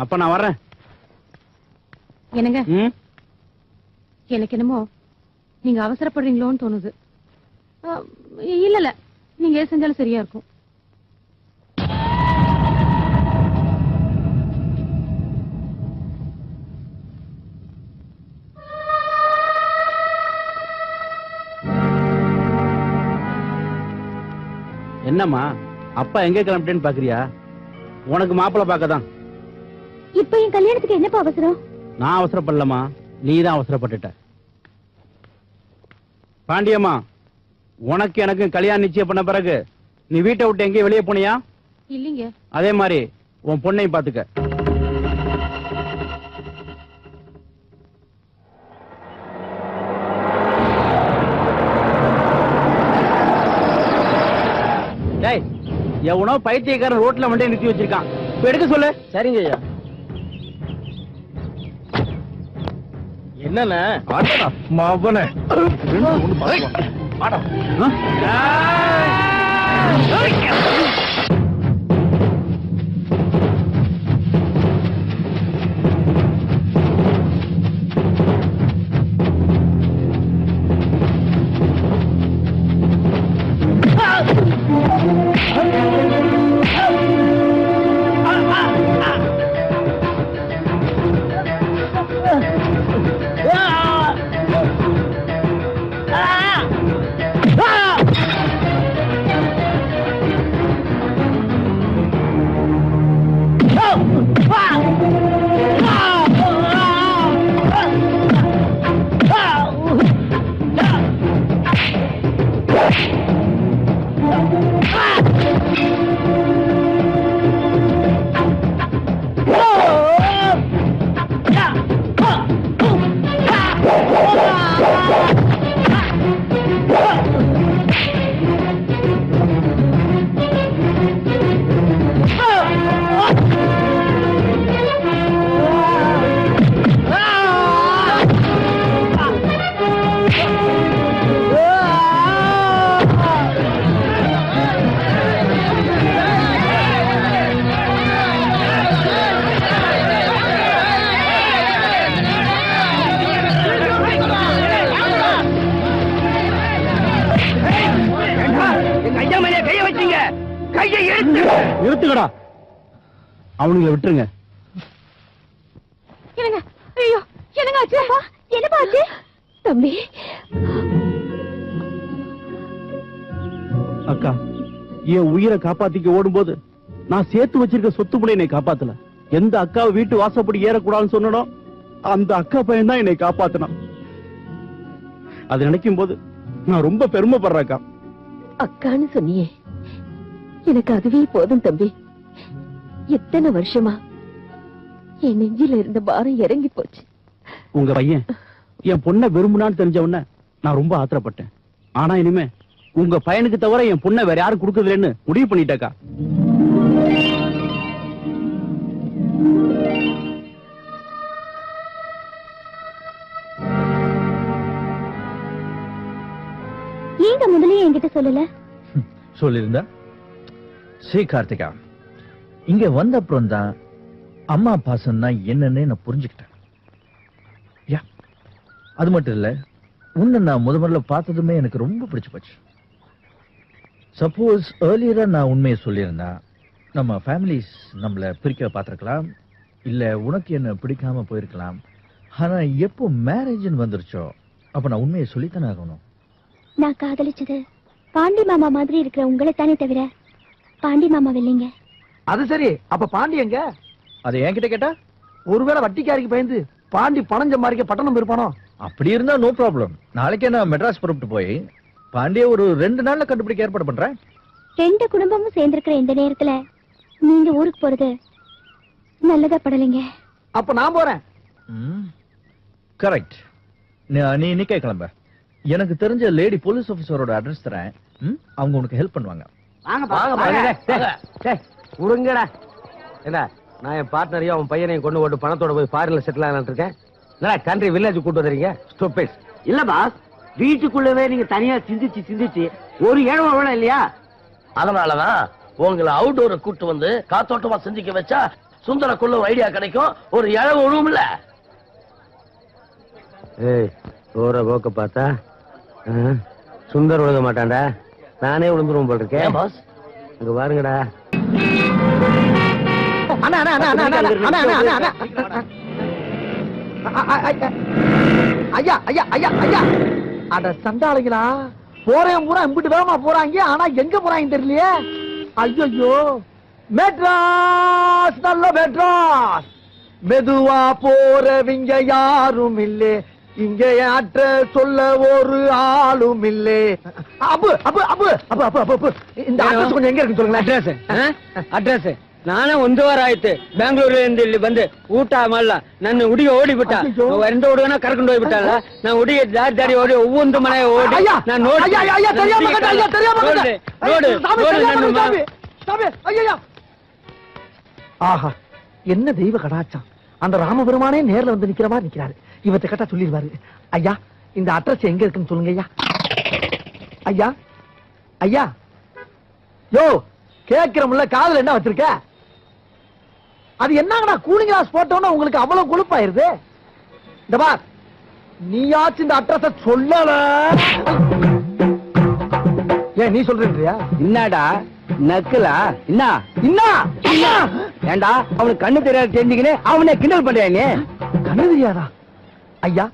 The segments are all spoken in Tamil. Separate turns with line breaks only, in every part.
அப்ப நான் வர்றேன்.
என்னங்க, எனக்கு என்னமோ நீங்க அவசரப்படுறீங்களோன்னு தோணுது. இல்ல நீங்க எது செஞ்சாலும் சரியா இருக்கும்.
என்னம்மா அப்பா எங்க கிளம்பிட்டேன்னு பாக்குறியா? உனக்கு மாப்பிள்ள பாக்கதான்.
இப்ப என் கல்யாணத்துக்கு என்னப்பா அவசரம்?
நான் அவசரப்படலமா, நீதான் அவசரப்பட்டுட்ட. பாண்டியம்மா, உனக்கு எனக்கு கல்யாணம் நிச்சயம் பண்ண பிறகு நீ வீட்டை விட்டு எங்கேயும் வெளியே போனியா?
இல்லீங்க.
அதே மாதிரி உன் பொண்ணையும் பாத்துக்க. டேய், எவனோ பைத்தியக்காரன் ரோட்ல வண்டியை நிறுத்தி வச்சிருக்கான். இப்ப எடுக்க சொல்லு.
சரிங்க ஐயா. என்னண்ணே?
மாவனே
நிறுத்துக்கடா. அவனுங்களை விட்டுருங்க.
என்னங்க? ஐயோ, என்னங்க ஆச்சு? என்னப்பா ஆச்சு? தம்பி.
அக்கா, என் உயிரை காப்பாத்திக்க ஓடும்போது நான் சேர்த்து வச்சிருக்க சொத்து கூட என்னை காப்பாத்தல. எந்த அக்காவை வீட்டு வாசப்படி ஏறக்கூடாதுன்னு சொன்னனோ அந்த அக்கா பையன் தான் என்னை காப்பாத்தினான். அதை நினைக்கும் போது நான் ரொம்ப பெருமைப்படுறேன் அக்கா.
அக்கான்னு சொன்னியே, எனக்கு அதுவே போதும் தம்பி. எத்தனை வருஷமா என் நெஞ்சில இருந்த பாரம் இறங்கி போச்சு.
உங்க பையன் என் பொண்ணை விரும்புனான்னு தெரிஞ்ச உடனே நான் ரொம்ப ஆத்திரப்பட்டேன். ஆனா இனிமே உங்க பையனுக்கு தவிர என் பொண்ணை வேற யாரும் கொடுக்கறதில்லைன்னு முடிவு பண்ணிட்டேக்கா.
ஏங்க முதல்லயே என்கிட்ட சொல்லல?
சொல்லிருந்தா ஸ்ரீ கார்த்திகா, இங்க வந்த அப்புறம் தான் அம்மா பாசம் தான் என்னன்னு நான் புரிஞ்சுக்கிட்டேன். அது மட்டும் இல்ல, உன்னை நான் முதல்ல பார்த்ததுமே எனக்கு ரொம்ப பிடிச்சு போச்சு. சப்போஸ் ஏர்லியரா நான் உண்மையை சொல்லியிருந்தா நம்ம ஃபேமிலிஸ் நம்மள பிரிக்க பார்த்திருக்கலாம், இல்ல உனக்கு என்ன பிடிக்காம போயிருக்கலாம். ஆனா எப்போ மேரேஜ்னு வந்துருச்சோ அப்ப நான் உண்மையை சொல்லித்தானே ஆகணும்.
நான் காதலிச்சது பாண்டி மாமா மாதிரி இருக்கிற உங்களை தானே தவிர பாண்டி மாமா இல்லைங்க.
அது சரி, அப்ப பாண்டி எங்க?
அதை என்கிட்ட கேட்டா?
ஒருவேளை வட்டிக்காரிக்கு பயந்து பாண்டி பணம் சம்பாதிக்க பட்டணம் இருப்பானோ?
அப்படி இருந்தா நோ ப்ராப்ளம். நாளைக்கே நான் மெட்ராஸ் புறப்பட்டு போய் பாண்டிய ஒரு 2 நாள்ல கண்டுபிடிக்க ஏற்பாடு பண்றேன்.
2 குடும்பமும் சேர்ந்திருக்கிற இந்த நேரத்துல நீங்க ஊருக்கு போறது நல்லதா படலைங்க.
அப்ப நான் போறேன்.
கரெக்ட். நீ இன்னைக்கே கிளம்ப. எனக்கு தெரிஞ்ச லேடி போலீஸ் ஆபீசரோட அட்ரஸ் தரேன். அவங்க உனக்கு ஹெல்ப் பண்ணுவாங்க.
உடுங்கடா. என்ன, நான் என் பார்ட்னரையும் அவன் பையனையும் கொண்டு போட்டு பணத்தோட போய் ஃபாரின்ல செட்டில் ஆகலான்னு இருக்கேன். கண்ட்ரி வில்லேஜ் கூட்டு வந்துறீங்க. ஸ்டூபிட்.
இல்ல பாஸ், வீட்டுக்குள்ளவே நீங்க தனியா சிந்திச்சு ஒரு இடம் கூட இல்லையா?
அதனாலதான் உங்களை அவுட்டோரை கூட்டு வந்து காத்தோட்டமா சிந்திக்க வச்சா
சுந்தரக்குள்ள ஐடியா கிடைக்கும், ஒரு இழவு ஒழுவும்ல.
ஏய், போற போக்க பார்த்தா சுந்தர் விழுக மாட்டான்டா, நானே விழுந்துருவோம் போல் இருக்கேன்.
பாஸ்
இங்க பாருங்கடா.
ஐயா ஐயா ஐயா ஐயா, அட சண்டாளிங்களா, போறேன் பூரா இம்பிட்டு வேகமா போறாங்க, ஆனா எங்க போறாங்க தெரியலையே. ஐயோ, மெட்ராஸ் நல்ல மெட்ராஸ், மெதுவா போறவங்க யாரும் இல்லே, இங்க அற்ற சொல்ல ஒரு ஆளும் இல்லே. அப்பு அப்பு அப்பு அப்பு அப்பு அப்பு அப்பு, இந்த அட்ரஸ் கொஞ்சம் எங்க இருக்கு சொல்லுங்க.
ಅಡ್ರೆಸ್ ನಾನೇ ಒಂದು ವಾರ ಆಯ್ತು ಬೆಂಗಳೂರಿಂದ ಇಲ್ಲಿ ಬಂದು ಊಟ ಮಾಡಲ್ಲ. ನನ್ನ ಹುಡುಗಿ ಓಡಿಬಿಟ್ಟ, ಎಂತ ಹುಡುಗನ ಕರ್ಕೊಂಡು ಹೋಗ್ಬಿಟ್ಟಲ್ಲ. ನಾ ಹುಡುಗಿ ದಾರಿ ದಾರಿ ಓಡಿ ಒவ்வொಂದು ಮನೆ ಓಡಿ ನಾನು ನೋಡಿ
ஆஹா, என்ன தெய்வ கடாச்சம், அந்த ராமபெருமானே நேர்ல வந்து நிக்கிற மாதிரி நிக்கிறாரு. இவத்தை கேட்டா சொல்லிடுவாரு. ஐயா, இந்த அட்ரஸ் எங்க இருக்குன்னு சொல்லுங்க ஐயா. ஐயா ஐயா, யோ கேட்கிறோம்ல, காதுல என்ன வச்சிருக்க? அது என்னங்கடா கூலிங் கிளாஸ் போட்டோன்னா உங்களுக்கு அவ்வளவு கொழுப்பாயிருது. இந்த பார், நீயாச்சும் இந்த அட்ரஸ் சொல்லல. ஏன் நீ சொல்றியா?
என்னடா நக்கலா? என்ன
என்ன
ஏண்டா அவனுக்கு கண்ணு தெரியாது தெரிஞ்சுக்கினே அவனே கிண்டல் பண்றாங்க.
கண்ணு தெரியாதா? ஐயா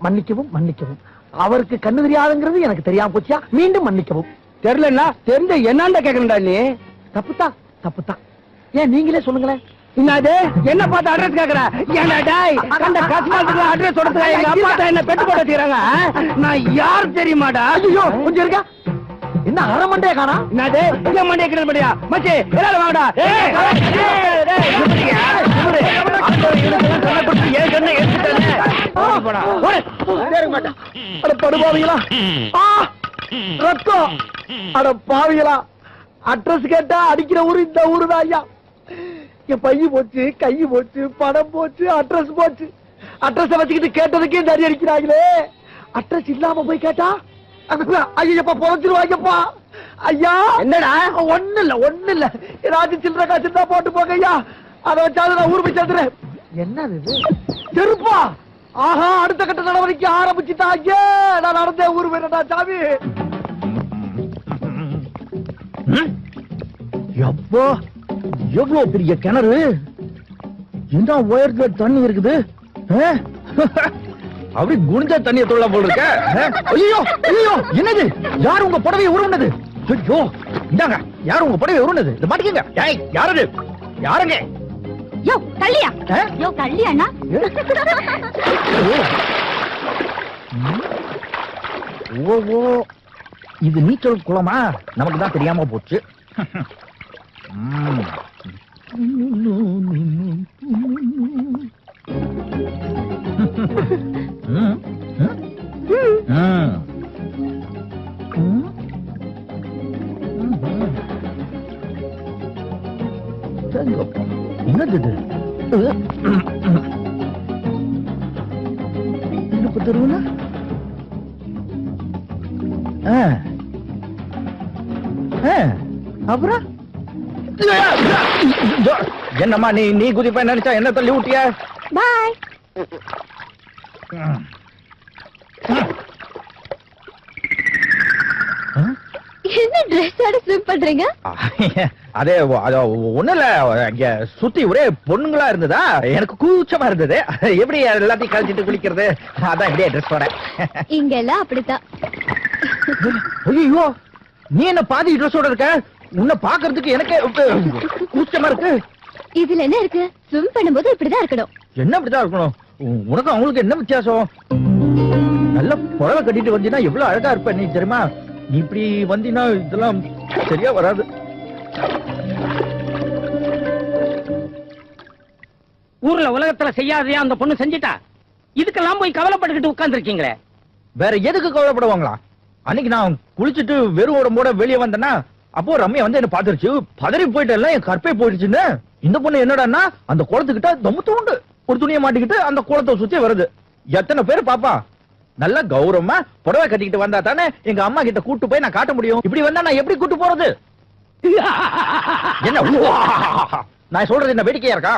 மன்னிக்கவும் மன்னிக்கவும், அவருக்கு கண்ணு தெரியாதுங்கிறது எனக்கு தெரியாம போச்சியா, மீண்டும் மன்னிக்கவும்.
தெரியலன்னா தெரிஞ்ச என்னண்டா கேக்குறா நீ?
தப்புதான் தப்புதான், ஏன் நீங்களே சொல்லுங்களேன்.
என்னது என்ன பார்த்து அட்ரஸ் கேக்குற? ஏன்டா டேய், கண்ட கஸ்மாத்துக்கு அட்ரஸ் கொடுத்துங்க. எங்க அப்பா தான் என்ன பெட்டு போட வச்சுக்கிறாங்க. நான் யார் தெரியுமாடா?
ஐயோ கொஞ்சம் இருக்கா, என்ன அரை மண்டைய காணா?
என்னது ஏன் மண்டே கிண்டல் பண்ணியா? மச்சி எல்லாரும் வாங்கடா.
படுபாவிகளா, ரத்தம், அட பாவிகளா, அட்ரஸ் கேட்டா அடிக்கிற ஊரு இந்த ஊரு தான் ஐயா. என் பைய போச்சு, கை போச்சு, பணம் போச்சு, அட்ரஸ் போச்சு. அட்ரஸ் வச்சுக்கிட்டு கேட்டதுக்கே தடி அடிக்கிறாங்களே. அட்ரஸ் இல்லாம போய் கேட்டா ஐயப்பா புதைச்சிருவாங்கப்பா. ஐயா
என்னடா?
ஒண்ணு இல்ல, ஏதாச்சும் சில்லற காசு தான் போட்டு போங்க ஐயா, அதை வச்சாலும் நான் ஊர் போய் சேர்த்துறேன். என்னது இது? செருப்பா? ஆஹா, அடுத்த கட்ட நடவடிக்கை ஆரம்பிச்சுட்டாங்க. நான் நடந்தே ஊர் போயிட்டா சாமி.
எப்போ எவ்வளவு பெரிய கிணறு, என்ன உயரத்துல தண்ணி இருக்குது. அப்படி குனிஞ்சா தண்ணியை தொழில போல இருக்க. ஐயோ ஐயோ, என்னது? யார் உங்க புடவையை உருவனது? ஐயோ, இந்தாங்க, யார் உங்க புடவையை உருவனது? இத மாட்டிக்கங்க. ஏய், யாரது? யாருங்க?
யோ கல்லியா, யோ கல்லியாண்ணா.
ஓ, இது நீச்சல் குளமா? நமக்கு தான் தெரியாம போச்சு. என்னது இது? தெருவுல அப்புறம் என்னம்மா நீ குதிப்ப நினைச்சா என்ன தள்ளி விட்டிய?
பாய். என்ன ட்ரெஸ் ஆட ஸ்விம் பண்றீங்க?
அதே ஒண்ணு இல்ல, இங்க சுத்தி ஒரே பொண்ணுங்களா இருந்ததா, எனக்கு கூச்சமா இருந்தது. எப்படி எல்லாத்தையும் கழிச்சிட்டு குளிக்கிறது, அதான் இப்படியே ட்ரெஸ் போட.
இங்க எல்லாம் அப்படித்தான்.
ஐயோ, நீ என்ன பாதி ட்ரெஸ்ஸோட இருக்க? உன்னை பாக்குறதுக்கு எனக்கு கூச்சமா இருக்கு.
இதுல என்ன இருக்கு? ஸ்விம் பண்ணும்போது இப்படிதான் இருக்கணும்.
என்ன இப்படிதான் இருக்கணும்? உனக்கு அவங்களுக்கு என்ன வித்தியாசம்? நல்ல புடவை கட்டிட்டு வந்தீங்கன்னா எவ்வளவு அழகா இருப்ப நீ, தெரியுமா? நீ இப்படி வந்தீங்கன்னா இதெல்லாம் சரியா வராது.
ஊர்ல உலகத்துல செய்யாதையா அந்த பொண்ணு செஞ்சிட்டா, இதுக்கெல்லாம் போய் கவலைப்பட்டுக்கிட்டு உட்கார்ந்து இருக்கீங்களே.
வேற எதுக்கு கவலைப்படுவாங்களா? அன்னைக்கு நான் குளிச்சுட்டு வெறும் உடம்போட வெளியே வந்தேன்னா, அப்போ ரம்யா வந்து என்ன பாத்துருச்சு, பதறி போயிட்டு என் கற்பை போயிடுச்சுன்னு. இந்த பொண்ணு என்னடான்னா, அந்த குளத்துக்கிட்ட தமுத்து உண்டு ஒரு துணியை மாட்டிக்கிட்டு அந்த குளத்தை சுத்தி வருது. எத்தனை பேர் பாப்பா? நல்ல கௌரவமா புடவை கட்டிக்கிட்டு வந்தா தானே எங்க அம்மா கிட்ட கூட்டு போய் நான் காட்ட முடியும். இப்படி வந்தா நான் எப்படி கூட்டு போறது? என்ன நான் சொல்றது என்ன வேடிக்கையா இருக்கா?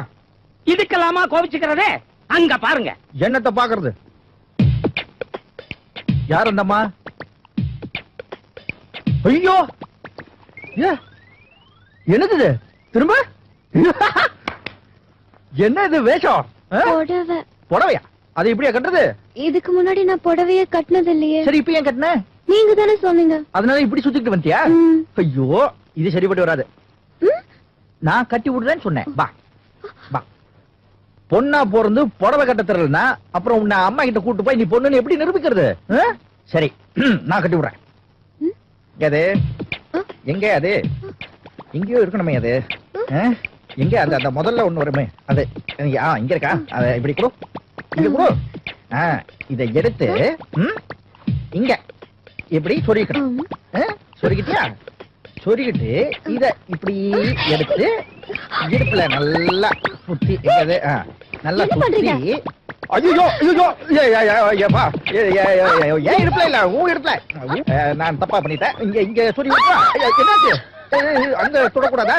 இதுக்கெல்லாமா கோவிச்சுக்கிறதே? அங்க பாருங்க.
என்னத்த பாக்குறது? யார் அந்தம்மா? ஐயோ, என்னது இது? திரும்ப என்ன இது வேஷம்?
புடவை.
புடவையா? அது இப்படியா கட்டுறது?
இதுக்கு முன்னாடி நான் புடவைய கட்டினது இல்லையே.
சரி, இப்ப ஏன் கட்டின?
நீங்க தானே சொன்னீங்க.
அதனால இப்படி சுத்திட்டு வந்துட்டியா? ஐயோ, இது சரிப்பட்டு வராது. நான் கட்டி விடுறேன்னு சொன்னேன். வா வா. பொண்ணா பிறந்து புடவை கட்ட தெரியலன்னா அப்புறம் உன்னை அம்மா கிட்ட கூட்டு போய் நீ பொண்ணுன்னு எப்படி நிரூபிக்கிறது? சரி, நான் கட்டி விடுறேன். அது எங்க? அது எங்கேயோ இருக்கணுமே. அது எங்க? அந்த முதல்ல ஒண்ணு வருமே, அது இங்க இருக்கா? அத இப்படி கொடு, இங்க கொடு. இதை எடுத்து இங்க இப்படி சொருகிக்கணும். சொருகிட்டியா? சொருகிட்டு இத இப்படி எடுத்து இடுப்புல நல்லா சுத்தி, நல்லா சுத்தி. ஐயோ ஐயோ, ஏன் இடுப்புல இல்ல, உன் இடுப்புல. நான் தப்பா பண்ணிட்டேன். இங்க இங்க சொருகி விட்டா என்னாச்சு? அங்க தொடக்கூடாதா?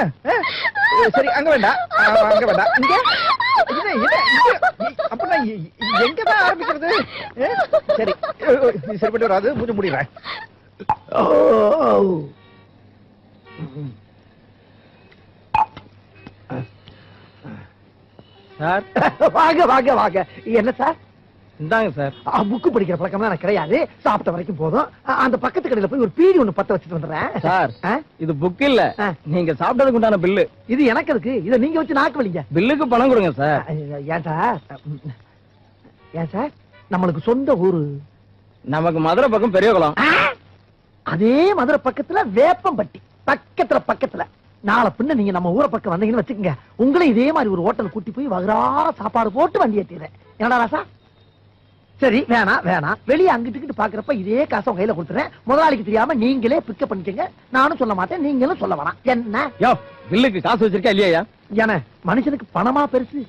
சரி, அங்க வேண்டாம், அங்க வேண்டாம். இங்க அப்படின்னா எங்கதான் ஆரம்பிக்கிறது? சரி, சரிப்பட்டு வராது. மூஞ்ச முடியறேன்.
சார், வாங்க வாங்க வாங்க. என்ன சார்?
இந்தாங்க சார்.
புக்கு படிக்கிற பழக்கம்லாம் எனக்கு கிடையாது. சாப்பிட்ட வரைக்கும் போதும். அந்த பக்கத்து கடையில போய் ஒரு பீடி ஒண்ணு பத்த வச்சுட்டு வந்துடுறேன்.
சார், இது புக் இல்ல, நீங்க சாப்பிட்டதுக்கு உண்டான பில்லு.
இது எனக்கு இருக்கு. இதை நீங்க வச்சு நாக்கு வலிங்க.
பில்லுக்கு பணம் கொடுங்க சார்.
ஏன் சார்? ஏன் சார், நம்மளுக்கு சொந்த ஊரு
நமக்கு மதுரை பக்கம் பெரியகுளம்.
அதே மதுரை பக்கத்துல வேப்பம்பட்டி பக்கத்துல. நாளை பின்ன நீங்க நம்ம ஊரை பக்கம் வந்தீங்கன்னு வச்சுக்கோங்க, உங்களை இதே மாதிரி ஒரு ஹோட்டல் கூட்டி போய் வகுறார சாப்பாடு போட்டு வண்டி ஏற்றிடுறேன். என்னடா ராசா? சரி, வேணாம். வெளியே அங்கிட்டு பாக்குறப்ப இதே காசை உங்க கையில கொடுத்துறேன். முதலாளிக்கு தெரியாம நீங்களே பிக்கப் பண்ணிக்கங்க. நானும் சொல்ல மாட்டேன், நீங்களும் சொல்ல வேணாம். என்ன
பில்லுக்கு காசு வச்சிருக்கா இல்லையா?
ஏன மனுஷனுக்கு பணமா பெருசு,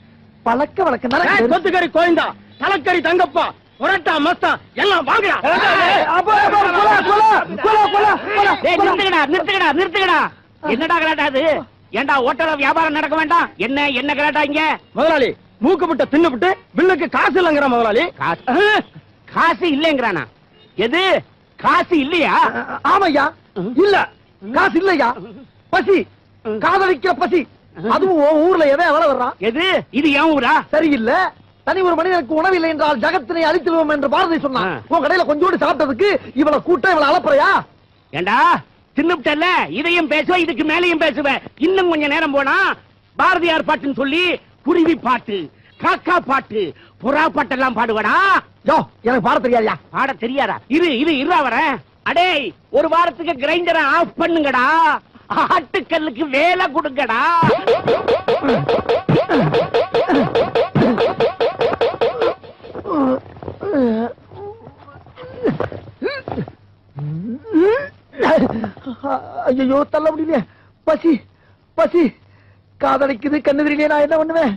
பழக்க வழக்கம் தானே.
கொத்துக்கறி கோயந்தா, தலைக்கறி தங்கப்பா, புரட்டா மஸ்தா எல்லாம் வாங்கடா.
நிறுத்துக்கடா. என்னடா கலாட்டா அது? ஏண்டா ஹோட்டல்ல வியாபாரம் நடக்க வேண்டாம்? என்ன கலாட்டா இங்க?
முதலாளி மூக்குப்பட்ட தின்னுபிட்டு பில்லுக்கு காசு இல்லங்கிற முதலாளி.
காசு இல்லங்கிறானா? எது காசு இல்லையா?
ஆமையா, இல்ல காசு இல்லையா. பசி, காதலிக்கிற பசி. அதுவும் ஊர்ல எவன் எவ்வளவு வர்றான்?
எது இது என் ஊரா?
சரியில்ல. தனி ஒரு மனிதனுக்கு உணவில்லை என்றால் ஜகத்தினை அழித்துடுவோம் என்று பாரதி சொன்னான். உன் கடையில கொஞ்சோடு சாப்பிட்டதுக்கு இவளை கூட்டம் இவளை அலப்பறையா?
ஏண்டா தின்னுட்டல்ல, இதையும் பேசுவேன், இதுக்கு மேலையும் பேசுவேன். இன்னும் கொஞ்ச நேரம் போனா பாரதியார் பாட்டுன்னு சொல்லி குருவி பாட்டு, காக்கா பாட்டு, புறா பாட்டெல்லாம் பாடுவடா.
எனக்கு பாட தெரியாதா?
பாட தெரியாதா? இரு வரேன். அடே, ஒரு வாரத்துக்கு கிரைண்டரை ஆஃப் பண்ணுங்கடா. ஆட்டுக்கல்லுக்கு வேலை கொடுங்கடா.
ஐயோ, தள்ள முடியல. பசி காதலிக்குது, கண்ணு தெரியலையே. நான் என்ன பண்ணுவேன்?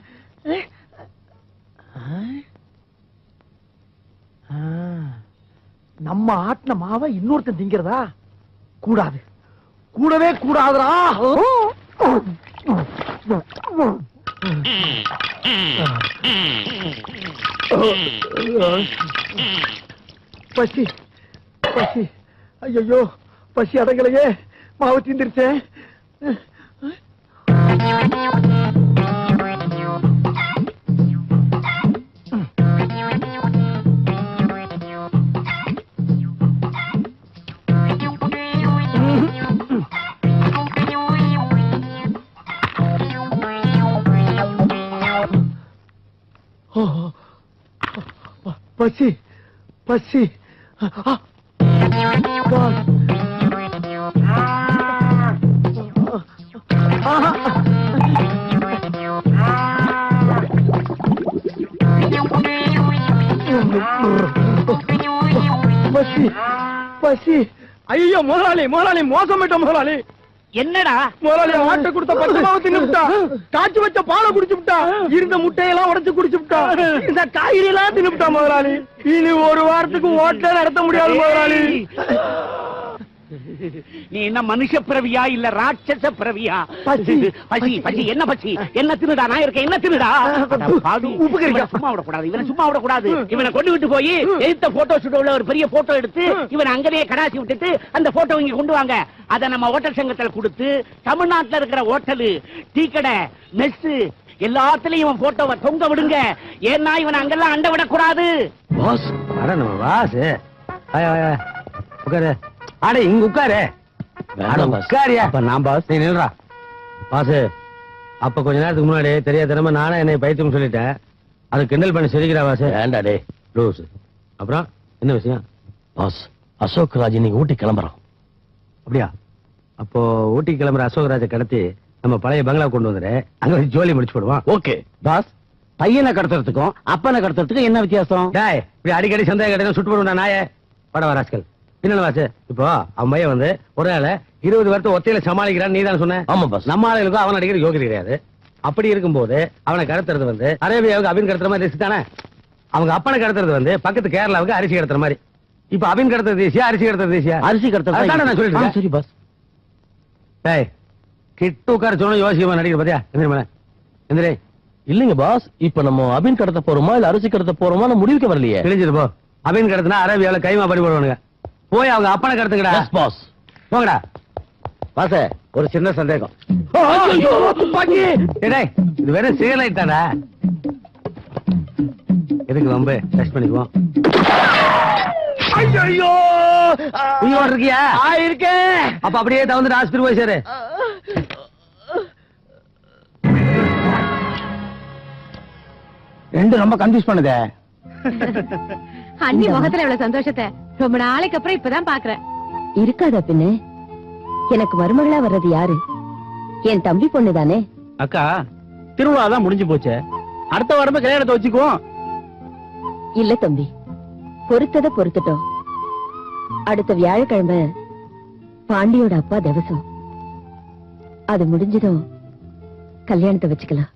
நம்ம ஆட்டின மாவை இன்னொருத்தன் திங்கிறதா? கூடாது, கூடவே கூடாதுடா. பசி ஐயோ, பசி அடங்கலையே. மாவு தீந்துருச்சேன். பசி பசி.
ஐயோ முதலாளி, மோசமிட்ட முதலாளி.
என்னடா
முதலாளி? ஆட்டை கொடுத்த பச்சை மாவு தின்னுட்டா, காய்ச்சி வச்ச பாலை குடிச்சு விட்டா, இருந்த முட்டையெல்லாம் உடைச்சு குடிச்சு விட்டா, இந்த காய்கறி எல்லாம் தின்னுட்டா முதலாளி. இனி ஒரு வாரத்துக்கு ஹோட்டல் நடத்த முடியாது முதலாளி.
நீ என்ன மனுஷ பிறவியா இல்ல ராட்சச பிறவியா?
பசி.
பசி பசி என்ன பசி? என்ன தின்னுடா? நான் இருக்கேன், என்ன தின்னுடா? அட பாவி,
உப்பு கறிக்கா.
இவனை சும்மா விடக்கூடாது, இவனை சும்மா விடக்கூடாது. இவனை கொண்டு விட்டு போய் எடுத்த போட்டோ ஸ்டுடியோல ஒரு பெரிய போட்டோ எடுத்து இவனை அங்கேயே கடாசி விட்டுட்டு அந்த போட்டோ இங்க கொண்டு வாங்க. அதை நம்ம ஹோட்டல் சங்கத்துல கொடுத்து தமிழ்நாட்டுல இருக்கிற ஹோட்டலு, டீ கடை, மெஸ் எல்லாத்துலயும் இவன் போட்டோவை தொங்க விடுங்க. ஏன்னா இவன் அங்கெல்லாம் அண்ட விடக்கூடாது.
பாஸ் அட நம்ம பாஸ் உட்காரு. அட இங்க உட்காரு. உட்காரியா? நான் பாஸ், நீ நில்றா. பாஸ் அப்ப கொஞ்ச நேரத்துக்கு முன்னாடி தெரியாதனமா நானே என்னை பைத்தியம் சொல்லிட்டேன். அது கிண்டல் பண்ணி சிரிக்கிறா பாஸ்.
வேண்டாடே
லூஸ். அப்புறம் என்ன விஷயம்?
பாஸ், அசோக் ராஜ் இன்னைக்கு ஊட்டி கிளம்புறான்.
அப்படியா? அப்போ ஊட்டி கிளம்புற அசோகராஜை கடத்தி நம்ம பழைய பங்களா கொண்டு வந்துரு, அங்க வச்சு ஜோலி முடிச்சு போடுவான்.
ஓகே
பாஸ், பையனை கடத்துறதுக்கும் அப்பனை கடத்துறதுக்கும் என்ன வித்தியாசம்?
டேய், இப்படி அடிக்கடி சந்தேகம் கேட்டா சுட்டு போடுவேன் நாயே. பட வராஸ்கல். என்ன வாசு, இப்போ அவன் பையன் வந்து ஒரு நாள் 20 வருஷம் ஒத்தையில சமாளிக்கிறான்னு நீ தான் சொன்ன.
ஆமா பாஸ்.
நம்ம ஆளுகளுக்கும் அவன் அடிக்கிற யோகியம் கிடையாது. அப்படி இருக்கும்போது அவனை கடத்துறது வந்து அரேபியாவுக்கு அபின் கடத்துற மாதிரி ரிஸ்க் தானே. அவங்க அப்பனை கடத்துறது வந்து பக்கத்து கேரளாவுக்கு அரிசி கடத்துற மாதிரி. இப்ப அபின் கடத்துறது தேசியா, அரிசி கடத்துறது தேசியா?
அரிசி கடத்துறது.
அதானே நான் சொல்லிட்டு
சரி பாஸ்.
டேய், கிட்ட உட்கார சொன்ன யோசிக்கமா நடிக்கிற பாத்தியா? எந்திரி எந்திரி.
இல்லைங்க பாஸ், இப்ப நம்ம அபின் கடத்த போறோமா இல்ல அரிசி கடத்த போறோமா முடிவுக்கு வரலையே.
தெரிஞ்சிரு போ. அபின் கடத்தினா அரேபியாவில கைமா படி போடுவானுங்க. போய் அவங்க அப்பனை கடத்துங்கடா.
Yes boss.
போங்கடா.
பாஸ், ஒரு சின்ன சந்தேகம்.
டேய், இது வெறும் சிகலைட் தானே. எதுக்கு வம்பு? டெஸ்ட் பண்ணிக்குவோம்.
ஐயோ
உயிரோட இருக்கியா?
இருக்கேன்.
அப்ப அப்படியே தவிர்த்து ஆஸ்பத்திரி போய் சேரு.
ரெண்டு ரொம்ப கன்ஃபியூஸ் பண்ணுதே.
அண்ணி முகத்துல இவ்வளவு சந்தோஷத்தை ரொம்ப நாளைக்கு அப்புறம் இப்பதான் பாக்குறேன்.
இருக்காதா பின்ன? எனக்கு மருமகளா வர்றது யாரு? என் தம்பி பொண்ணு தானே.
அக்கா, திருவிழா தான் முடிஞ்சு போச்சு. அடுத்த வாரமே கல்யாணத்தை வச்சுக்குவோம்.
இல்ல தம்பி, பொறுத்தத பொறுத்துட்டோம். அடுத்த வியாழக்கிழமை பாண்டியோட அப்பா திவசம். அது முடிஞ்சதும் கல்யாணத்தை வச்சுக்கலாம்.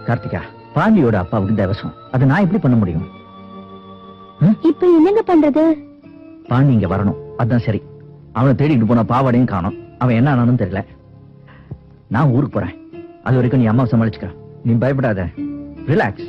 கார்த்திகா, பாண்டியோட அப்பாவுக்கு தேவசம். அதை நான் எப்படி பண்ண முடியும்?
இப்ப என்னங்க பண்றது?
பாண்டி இங்க வரணும், அதான் சரி. அவனை தேடிட்டு போன பாவாடையும் காணோம். அவன் என்ன ஆனாலும் தெரியல. நான் ஊருக்கு போறேன். அது வரைக்கும் நீ அம்மாவை சமாளிச்சுக்க. நீ பயப்படாத, ரிலாக்ஸ்.